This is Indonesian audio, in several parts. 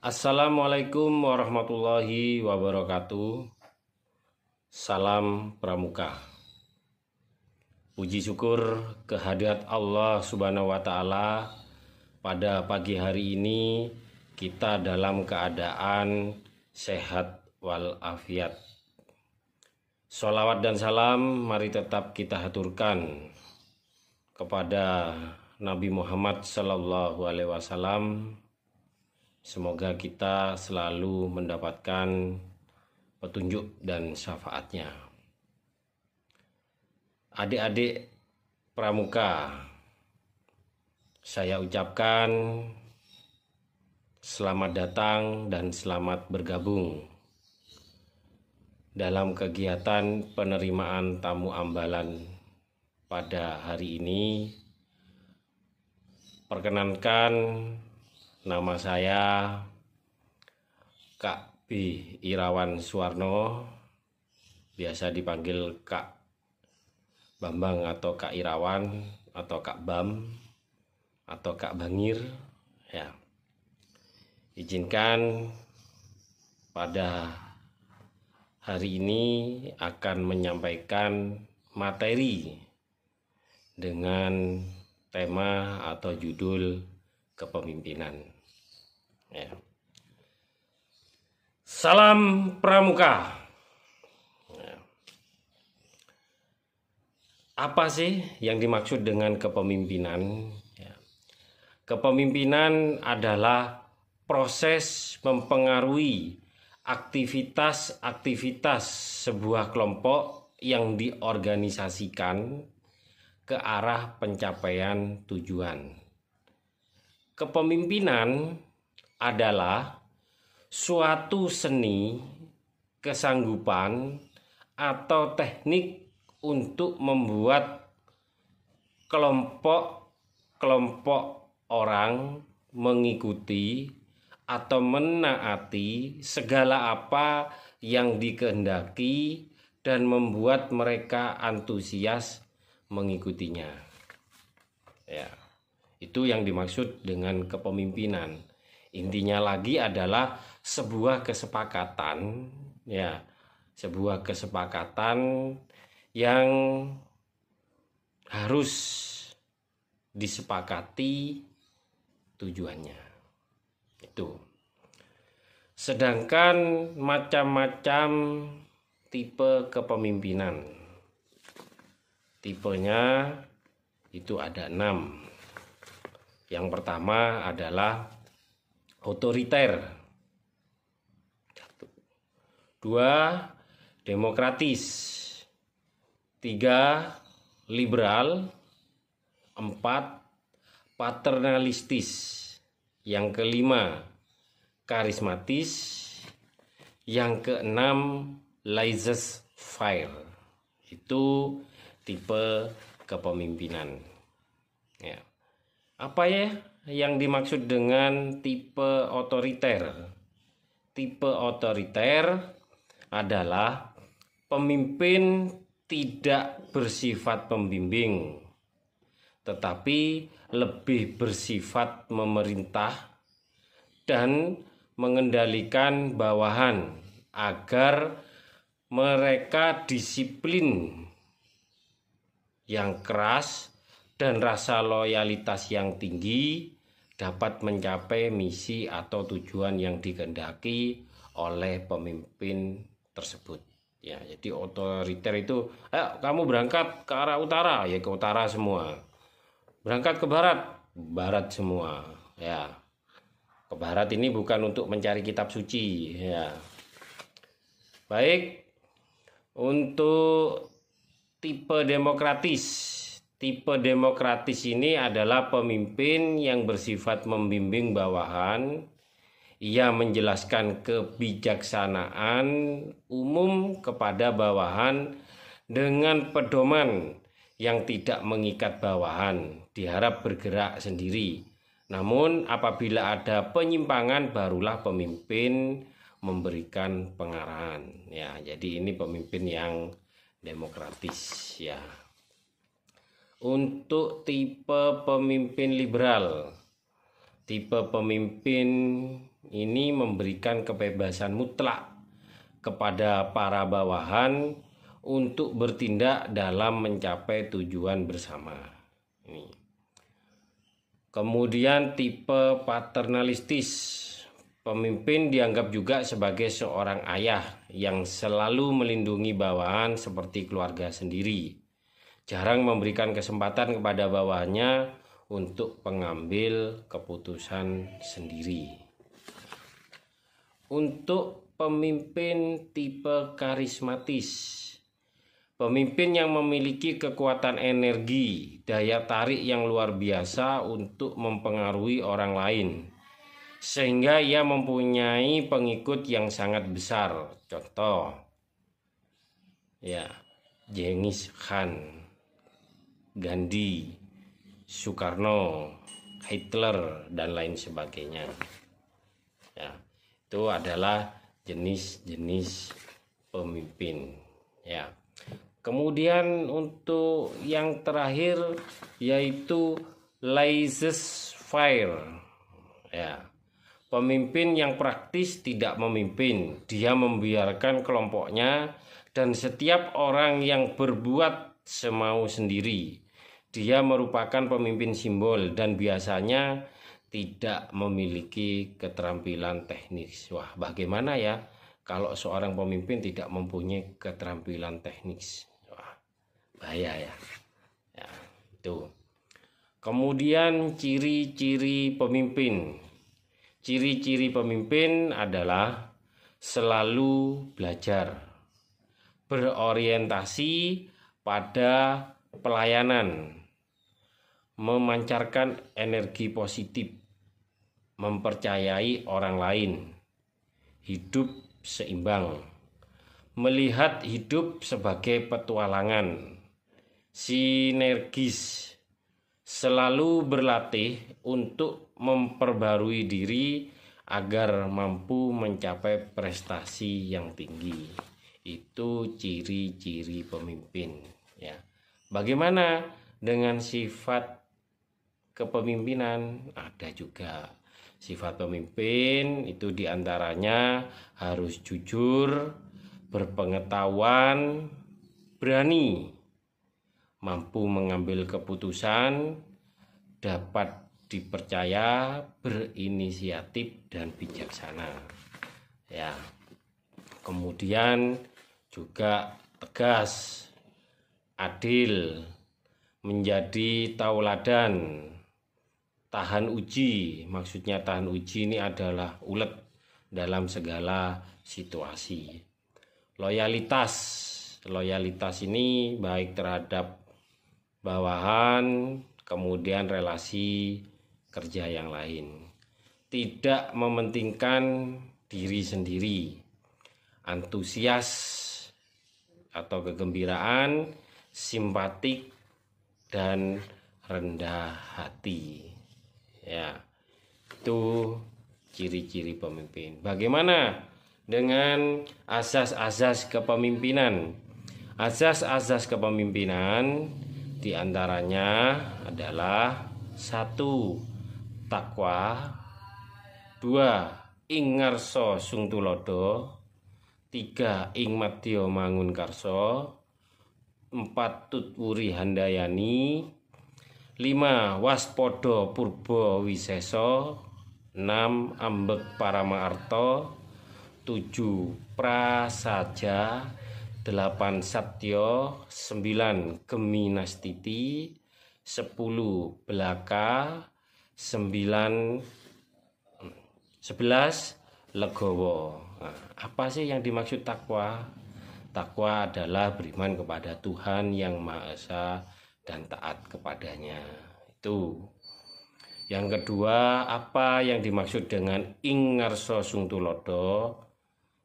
Assalamualaikum warahmatullahi wabarakatuh. Salam Pramuka. Puji syukur kehadirat Allah Subhanahu wa Ta'ala. Pada pagi hari ini kita dalam keadaan sehat walafiat. Sholawat dan salam mari tetap kita haturkan kepada Nabi Muhammad Sallallahu Alaihi Wasallam. Semoga kita selalu mendapatkan petunjuk dan syafaatnya. Adik-adik Pramuka, saya ucapkan selamat datang dan selamat bergabung dalam kegiatan penerimaan tamu ambalan pada hari ini. Perkenankan, nama saya Kak B. Irawan Suwarno, biasa dipanggil Kak Bambang atau Kak Irawan atau Kak Bam atau Kak Bangir. Ya, izinkan pada hari ini akan menyampaikan materi dengan tema atau judul kepemimpinan. Ya. Salam Pramuka. Ya. Apa sih yang dimaksud dengan kepemimpinan? Ya. Kepemimpinan adalah proses mempengaruhi aktivitas-aktivitas sebuah kelompok yang diorganisasikan ke arah pencapaian tujuan. Kepemimpinan adalah suatu seni, kesanggupan, atau teknik untuk membuat kelompok orang mengikuti atau menaati segala apa yang dikehendaki dan membuat mereka antusias mengikutinya. Ya. Itu yang dimaksud dengan kepemimpinan. Intinya lagi adalah sebuah kesepakatan, ya, sebuah kesepakatan yang harus disepakati tujuannya. Itu. Sedangkan macam-macam tipe kepemimpinan. Tipenya itu ada 6. Yang pertama adalah otoriter. 2. Demokratis. 3. Liberal. 4. Paternalistis. Yang kelima, karismatis. Yang keenam, laissez-faire. Itu tipe kepemimpinan. Ya. Apa ya yang dimaksud dengan tipe otoriter? Tipe otoriter adalah pemimpin tidak bersifat pembimbing, tetapi lebih bersifat memerintah dan mengendalikan bawahan agar mereka disiplin yang keras dan rasa loyalitas yang tinggi dapat mencapai misi atau tujuan yang dikehendaki oleh pemimpin tersebut. Ya, jadi otoriter itu, ayo kamu berangkat ke arah utara, ya ke utara semua. Berangkat ke barat, barat semua. Ya, ke barat ini bukan untuk mencari kitab suci. Ya, baik. Untuk tipe demokratis. Tipe demokratis ini adalah pemimpin yang bersifat membimbing bawahan. Ia menjelaskan kebijaksanaan umum kepada bawahan dengan pedoman yang tidak mengikat bawahan. Diharap bergerak sendiri. Namun apabila ada penyimpangan barulah pemimpin memberikan pengarahan. Ya, jadi ini pemimpin yang demokratis, ya. Untuk tipe pemimpin liberal, Tipe pemimpin ini memberikan kebebasan mutlak kepada para bawahan untuk bertindak dalam mencapai tujuan bersama. Ini. Kemudian tipe paternalistis. Pemimpin dianggap juga sebagai seorang ayah yang selalu melindungi bawahan seperti keluarga sendiri. Jarang memberikan kesempatan kepada bawahannya untuk pengambil keputusan sendiri. Untuk pemimpin tipe karismatis. Pemimpin yang memiliki kekuatan energi, daya tarik yang luar biasa untuk mempengaruhi orang lain, sehingga ia mempunyai pengikut yang sangat besar. Contoh, ya, Genghis Khan, Gandhi, Soekarno, Hitler, dan lain sebagainya. Ya, itu adalah jenis-jenis pemimpin. Ya. Kemudian untuk yang terakhir yaitu laissez-faire. Ya. Pemimpin yang praktis tidak memimpin, dia membiarkan kelompoknya dan setiap orang yang berbuat semau sendiri. Dia merupakan pemimpin simbol dan biasanya tidak memiliki keterampilan teknis. Wah, bagaimana ya kalau seorang pemimpin tidak mempunyai keterampilan teknis? Wah, bahaya ya. Ya, itu. Kemudian ciri-ciri pemimpin. Ciri-ciri pemimpin adalah selalu belajar, berorientasi pada pelayanan, memancarkan energi positif, mempercayai orang lain, hidup seimbang, melihat hidup sebagai petualangan, sinergis, selalu berlatih untuk memperbarui diri agar mampu mencapai prestasi yang tinggi. Itu ciri-ciri pemimpin, ya. Bagaimana dengan sifat kepemimpinan? Ada juga sifat pemimpin, itu diantaranya harus jujur, berpengetahuan, berani, mampu mengambil keputusan, dapat dipercaya, berinisiatif, dan bijaksana. Ya. Kemudian juga tegas, adil, menjadi tauladan, tahan uji. Maksudnya tahan uji ini adalah ulet dalam segala situasi. Loyalitas ini baik terhadap bawahan, kemudian relasi kerja yang lain. Tidak mementingkan diri sendiri. Antusias atau kegembiraan, simpatik, dan rendah hati. Ya, itu ciri-ciri pemimpin. Bagaimana dengan asas-asas kepemimpinan? Asas-asas kepemimpinan diantaranya adalah 1. Takwa, 2. Ing ngarsa sung tulodo, 3. Ing madya mangun karso, 4. Tutwuri handayani, 5. Waspada purba wisesa, 6. Ambek parama arta, 7. Prasaja, 8. Satya, 9. Geminastiti, 10. Belaka, 11. Legowo. Nah, apa sih yang dimaksud takwa? Takwa adalah beriman kepada Tuhan yang Maha Esa dan taat kepadanya. Itu. Yang kedua, apa yang dimaksud dengan ing ngarsa sung tulodo?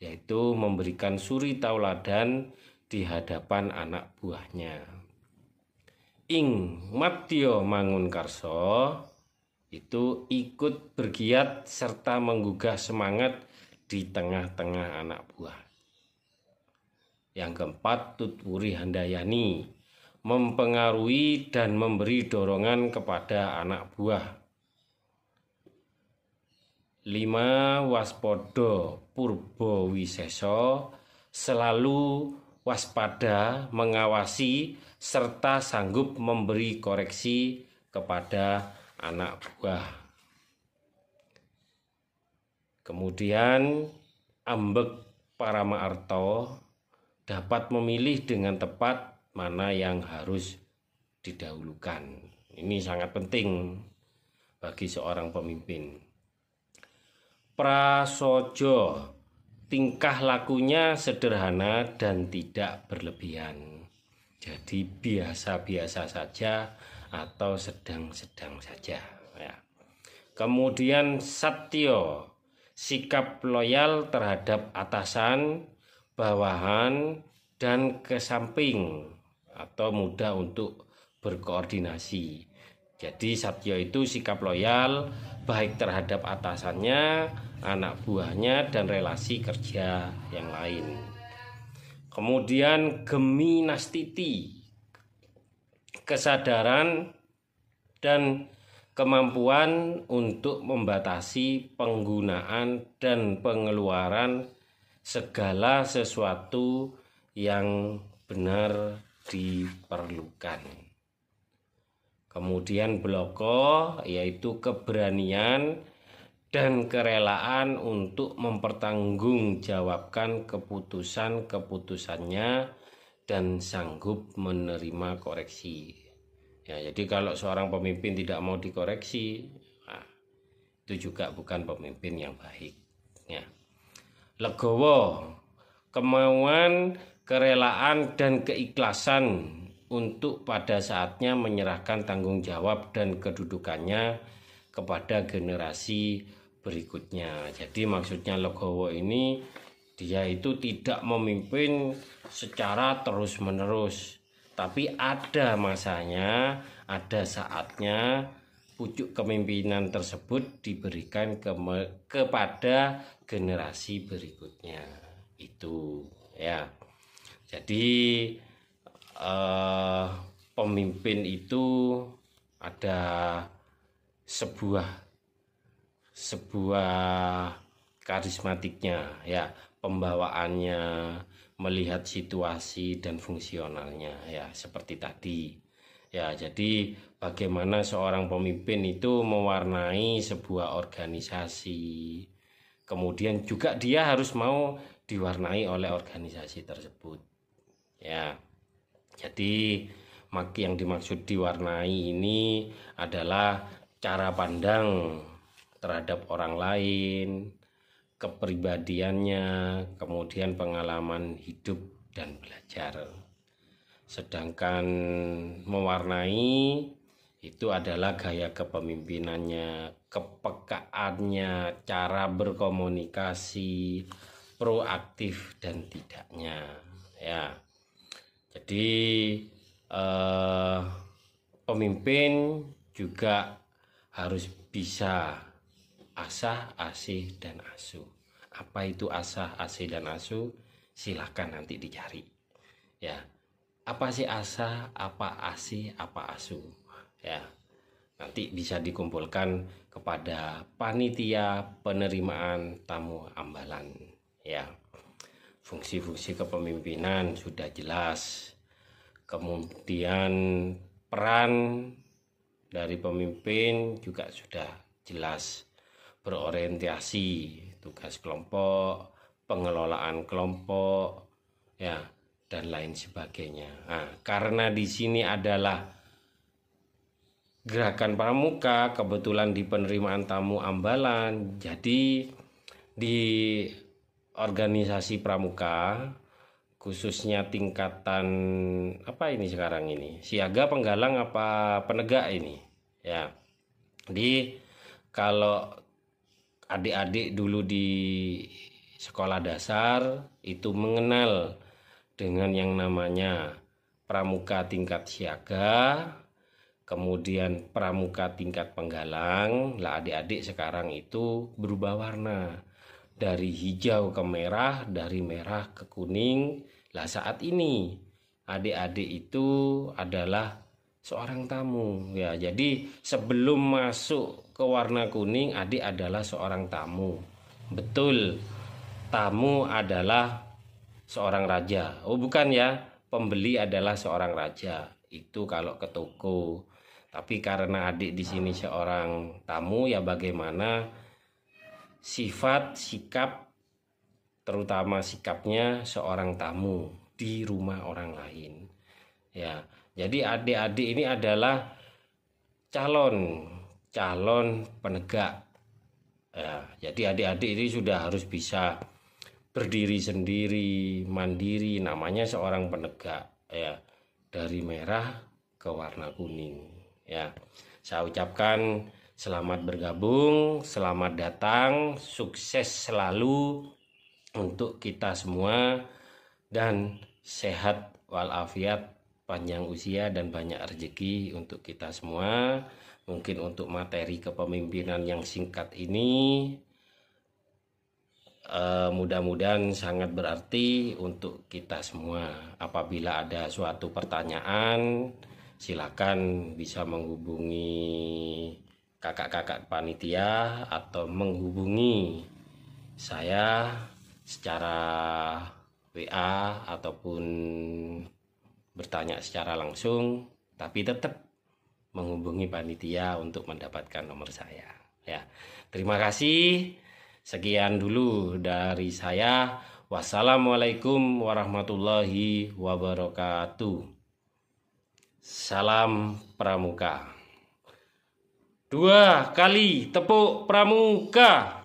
Yaitu memberikan suri tauladan di hadapan anak buahnya. Ing madya mangun karso, itu ikut bergiat serta menggugah semangat di tengah-tengah anak buah. Yang keempat, tutwuri handayani, mempengaruhi dan memberi dorongan kepada anak buah. 5. Waspodo purba wiseso, selalu waspada, mengawasi, serta sanggup memberi koreksi kepada anak buah. Kemudian ambek parama arto, dapat memilih dengan tepat mana yang harus didahulukan. Ini sangat penting bagi seorang pemimpin. Prasojo, tingkah lakunya sederhana dan tidak berlebihan. Jadi biasa-biasa saja atau sedang-sedang saja. Ya. Kemudian satyo, sikap loyal terhadap atasan, bawahan, dan ke samping atau mudah untuk berkoordinasi. Jadi satyo itu sikap loyal baik terhadap atasannya, anak buahnya, dan relasi kerja yang lain. Kemudian geminastiti, kesadaran dan kemampuan untuk membatasi penggunaan dan pengeluaran segala sesuatu yang benar diperlukan. Kemudian bloko, yaitu keberanian dan kerelaan untuk mempertanggungjawabkan keputusan-keputusannya dan sanggup menerima koreksi. Ya, jadi kalau seorang pemimpin tidak mau dikoreksi, nah, itu juga bukan pemimpin yang baik. Ya. Legowo, kemauan, kerelaan, dan keikhlasan untuk pada saatnya menyerahkan tanggung jawab dan kedudukannya kepada generasi berikutnya. Jadi maksudnya legowo ini, dia itu tidak memimpin secara terus-menerus, tapi ada masanya, ada saatnya pucuk kepemimpinan tersebut diberikan kepada generasi berikutnya. Itu ya. Jadi pemimpin itu ada sebuah karismatiknya, ya, pembawaannya, melihat situasi dan fungsionalnya, ya, seperti tadi. Ya, jadi bagaimana seorang pemimpin itu mewarnai sebuah organisasi. Kemudian juga dia harus mau diwarnai oleh organisasi tersebut. Ya. Jadi yang dimaksud diwarnai ini adalah cara pandang terhadap orang lain, kepribadiannya, kemudian pengalaman hidup dan belajar. Sedangkan mewarnai itu adalah gaya kepemimpinannya, kepekaannya, cara berkomunikasi, proaktif dan tidaknya. Ya. Jadi pemimpin juga harus bisa asah, asih, dan asuh. Apa itu asah, asih, dan asuh? Silakan nanti dicari. Ya, apa sih asah, apa asih, apa asuh? Ya, nanti bisa dikumpulkan kepada panitia penerimaan tamu ambalan. Ya. Fungsi-fungsi kepemimpinan sudah jelas. Kemudian peran dari pemimpin juga sudah jelas. Berorientasi, tugas kelompok, pengelolaan kelompok, ya, dan lain sebagainya. Nah, karena di sini adalah gerakan pramuka, kebetulan di penerimaan tamu ambalan, jadi di organisasi pramuka, khususnya tingkatan apa ini sekarang ini, siaga, penggalang, apa penegak ini, ya. Jadi kalau adik-adik dulu di sekolah dasar itu mengenal dengan yang namanya pramuka tingkat siaga, kemudian pramuka tingkat penggalang. Lah adik-adik sekarang itu berubah warna. Dari hijau ke merah, dari merah ke kuning. Lah saat ini adik-adik itu adalah seorang tamu ya. Jadi sebelum masuk ke warna kuning, adik adalah seorang tamu. Betul, tamu adalah seorang raja. Oh bukan ya, pembeli adalah seorang raja. Itu kalau ke toko. Tapi karena adik di sini seorang tamu, ya bagaimana sifat, sikap, terutama sikapnya seorang tamu di rumah orang lain. Ya, jadi adik-adik ini adalah calon penegak. Ya, jadi adik-adik ini sudah harus bisa berdiri sendiri, mandiri, namanya seorang penegak ya, dari merah ke warna kuning ya. Saya ucapkan selamat bergabung, selamat datang, sukses selalu untuk kita semua, dan sehat walafiat, panjang usia dan banyak rezeki untuk kita semua. Mungkin untuk materi kepemimpinan yang singkat ini mudah-mudahan sangat berarti untuk kita semua. Apabila ada suatu pertanyaan, silakan bisa menghubungi kakak-kakak panitia atau menghubungi saya secara WA ataupun bertanya secara langsung, tapi tetap menghubungi panitia untuk mendapatkan nomor saya ya. Terima kasih. Sekian dulu dari saya. Wassalamualaikum warahmatullahi wabarakatuh. Salam Pramuka. 2 kali tepuk pramuka.